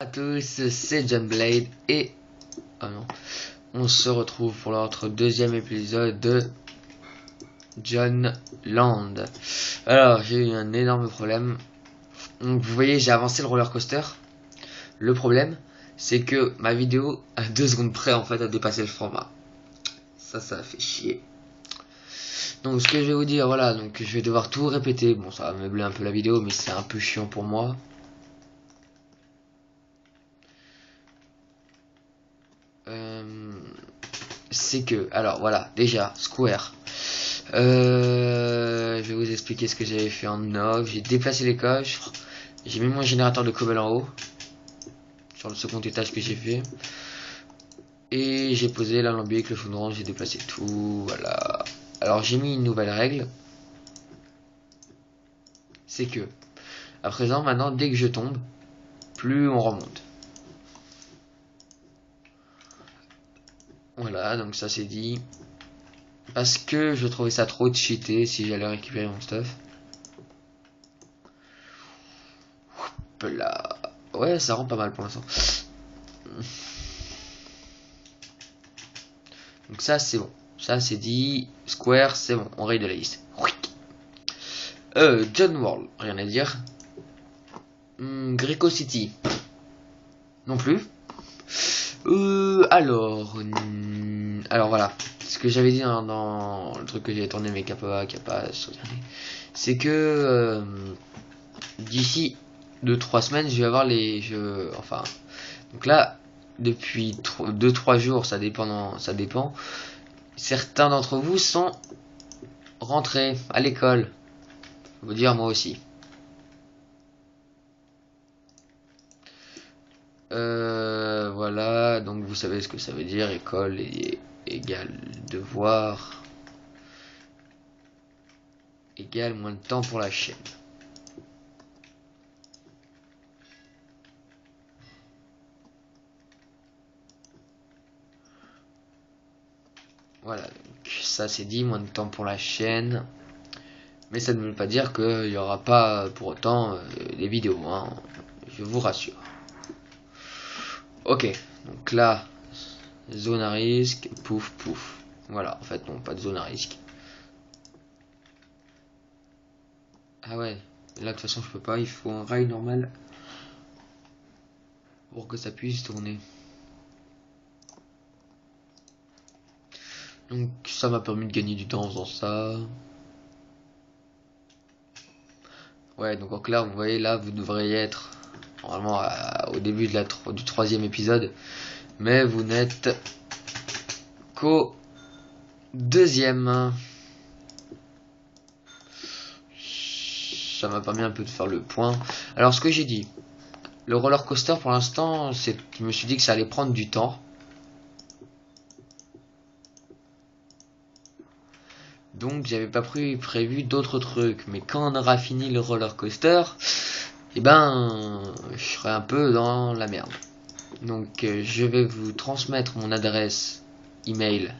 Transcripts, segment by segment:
À tous, c'est John Blade et oh non, on se retrouve pour notre deuxième épisode de John Land. Alors j'ai eu un énorme problème. Donc vous voyez, j'ai avancé le roller coaster. Le problème, c'est que ma vidéo à 2 secondes près en fait a dépassé le format. Ça fait chier. Donc ce que je vais vous dire, voilà, donc je vais devoir tout répéter. Bon, ça va meubler un peu la vidéo, mais c'est un peu chiant pour moi. C'est que, alors voilà, déjà, Square. Je vais vous expliquer ce que j'avais fait en off. J'ai déplacé les coffres. J'ai mis mon générateur de cobble en haut. Sur le second étage que j'ai fait. Et j'ai posé l'alambic, le chaudron, j'ai déplacé tout. Voilà. Alors j'ai mis une nouvelle règle. C'est que, à présent, maintenant, dès que je tombe, plus on remonte. Voilà, donc ça c'est dit. Parce que je trouvais ça trop cheaté si j'allais récupérer mon stuff. Hop là. Ouais, ça rend pas mal pour l'instant. Donc ça c'est bon. Ça c'est dit. Square, c'est bon. On raye de la liste. John World, rien à dire. Greco City. Non plus. Alors voilà. Ce que j'avais dit dans le truc que j'ai tourné mais qui a pas sauvegardé. C'est que d'ici 2-3 semaines, je vais avoir les jeux. Enfin. Donc là, depuis 2-3 jours, ça dépend. Certains d'entre vous sont rentrés à l'école. Je veux dire moi aussi. Voilà, donc vous savez ce que ça veut dire, école égale devoir, égale moins de temps pour la chaîne. Voilà, donc ça c'est dit, moins de temps pour la chaîne. Mais ça ne veut pas dire qu'il n'y aura pas pour autant des vidéos, hein, je vous rassure. Ok, donc là, zone à risque, pouf pouf. Voilà, en fait non, pas de zone à risque. Ah ouais, là de toute façon je peux pas, il faut un rail normal pour que ça puisse tourner. Donc ça m'a permis de gagner du temps en faisant ça. Ouais, donc en clair, vous voyez là, vous devriez être normalement au début du troisième épisode, mais vous n'êtes qu'au deuxième. Ça m'a permis un peu de faire le point. Alors ce que j'ai dit, le roller coaster pour l'instant, je me suis dit que ça allait prendre du temps. Donc j'avais pas prévu d'autres trucs, mais quand on aura fini le roller coaster, eh ben, je serai un peu dans la merde. Donc je vais vous transmettre mon adresse email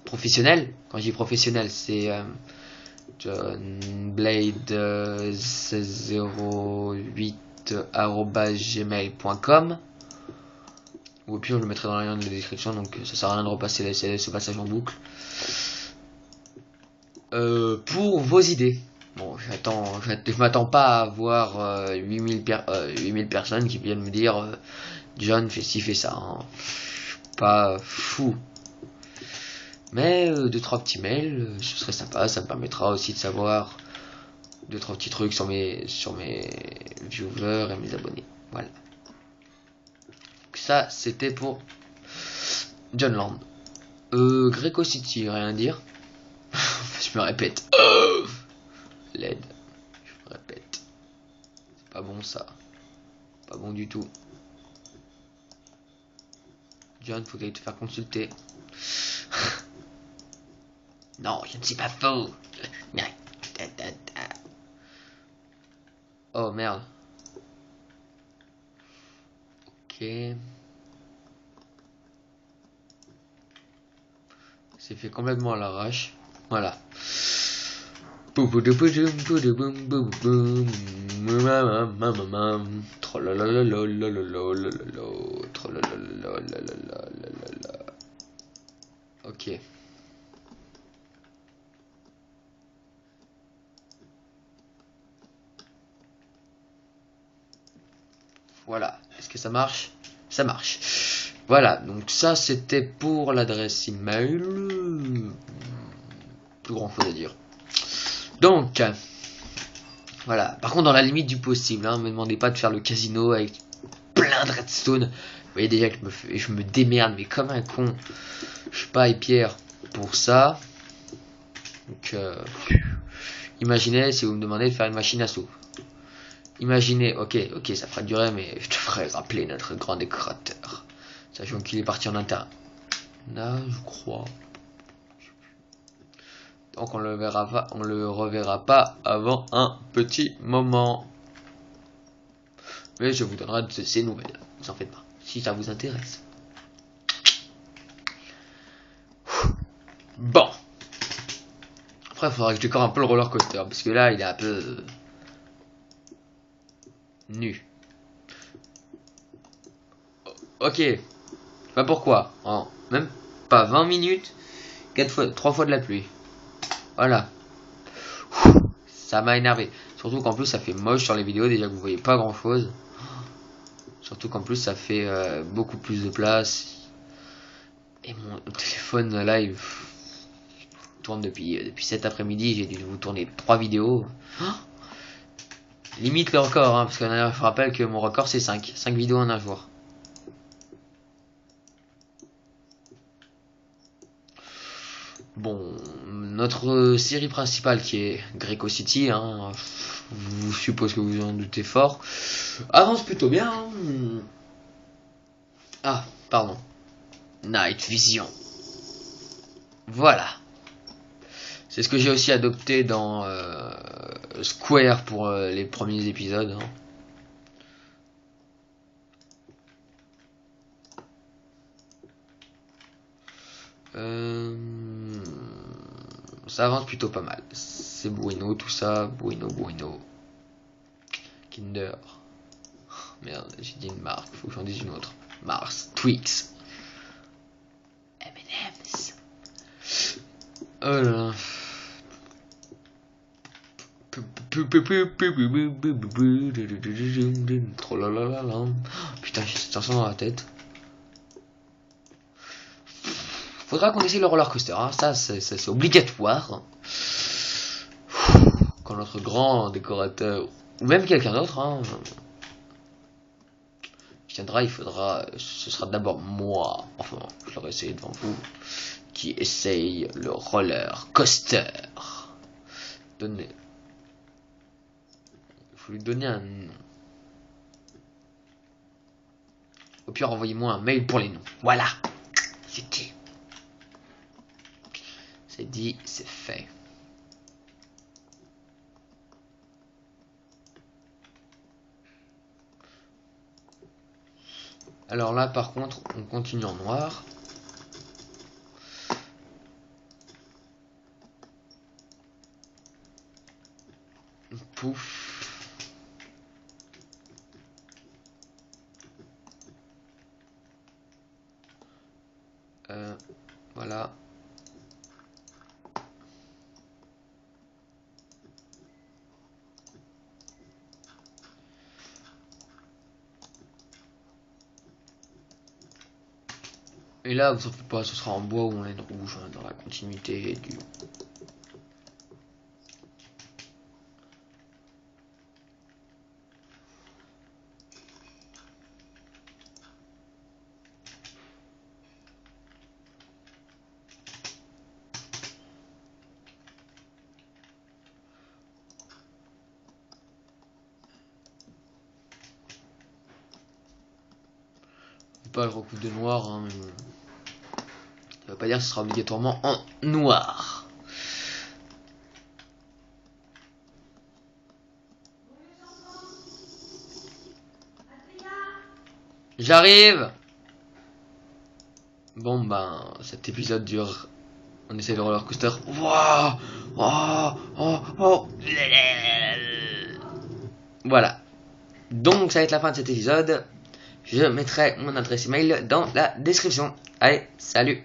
professionnelle. Quand je dis professionnel, c'est johnblade08@gmail.com. Ou au pire je le mettrai dans la lien de la description, donc ça sert à rien de repasser ce passage en boucle. Pour vos idées. Bon, je m'attends pas à avoir 8000 personnes qui viennent me dire John, fais ci, fais ça. Hein. Pas fou. Mais 2-3 petits mails, ce serait sympa. Ça me permettra aussi de savoir 2-3 petits trucs sur mes viewers et mes abonnés. Voilà. Donc ça, c'était pour John Land. Greco City, rien à dire. Je me répète. LED. Je me répète. C'est pas bon ça. Pas bon du tout. John, faut qu'elle te faire consulter. Non, je ne suis pas faux. Oh merde. Ok. C'est fait complètement à l'arrache. Voilà. Ok. Voilà. Est-ce que ça marche? Ça marche. Voilà. Donc ça, c'était pour l'adresse email. Plus grand chose à dire. Donc, voilà. Par contre, dans la limite du possible, hein, me demandez pas de faire le casino avec plein de redstone. Vous voyez déjà que je me démerde, mais comme un con. Je suis pas Pierre pour ça. Donc, imaginez si vous me demandez de faire une machine à sous. Imaginez, ok, ça fera durer, mais je te ferai rappeler notre grand décorateur. Sachant qu'il est parti en interne. Là, je crois. Donc on le reverra pas avant un petit moment. Mais je vous donnerai de ces nouvelles. Vous en faites pas. Si ça vous intéresse. Bon. Après, il faudra que je décore un peu le roller coaster. Parce que là, il est un peu nu. Ok. Pas pourquoi. En même pas 20 minutes. 3 fois de la pluie. Voilà. Ça m'a énervé. Surtout qu'en plus, ça fait moche sur les vidéos. Déjà que vous voyez pas grand chose. Surtout qu'en plus, ça fait beaucoup plus de place. Et mon téléphone, là, il tourne depuis cet après-midi. J'ai dû vous tourner 3 vidéos. Oh, limite le record, hein, parce que je rappelle que mon record, c'est 5. 5 vidéos en un jour. Bon, notre série principale qui est Greco City, hein, je suppose que vous en doutez fort, avance plutôt bien. Hein. Ah, pardon. Night Vision. Voilà. C'est ce que j'ai aussi adopté dans Square pour les premiers épisodes. Hein. Ça avance plutôt pas mal. C'est Bueno, tout ça. Bueno. Kinder. Merde, j'ai dit une marque. Faut que j'en dise une autre. Mars. Twix. M&M's. Oh là là. Trop la la la la. Putain, j'ai cette chanson dans la tête. Faudra qu'on essaye le roller coaster, hein. Ça c'est obligatoire. Quand notre grand décorateur, ou même quelqu'un d'autre, hein, viendra, ce sera d'abord moi, enfin, je l'aurai essayé devant vous, qui essaye le roller coaster. Il faut lui donner un nom. Au pire, envoyez-moi un mail pour les noms. Voilà. C'est dit. C'est dit, c'est fait. Alors là, par contre, on continue en noir. Pouf. Voilà. Et là, vous en faites pas, ce sera en bois ou en laine rouge, hein, dans la continuité du... Pas le recouvre de noir, hein, mais bon. Ça veut pas dire que ce sera obligatoirement en noir. J'arrive. Bon ben, cet épisode dure On essaie le roller coaster. Waouh. Oh, oh, oh. Voilà. Donc ça va être la fin de cet épisode. Je mettrai mon adresse email dans la description. Allez, salut.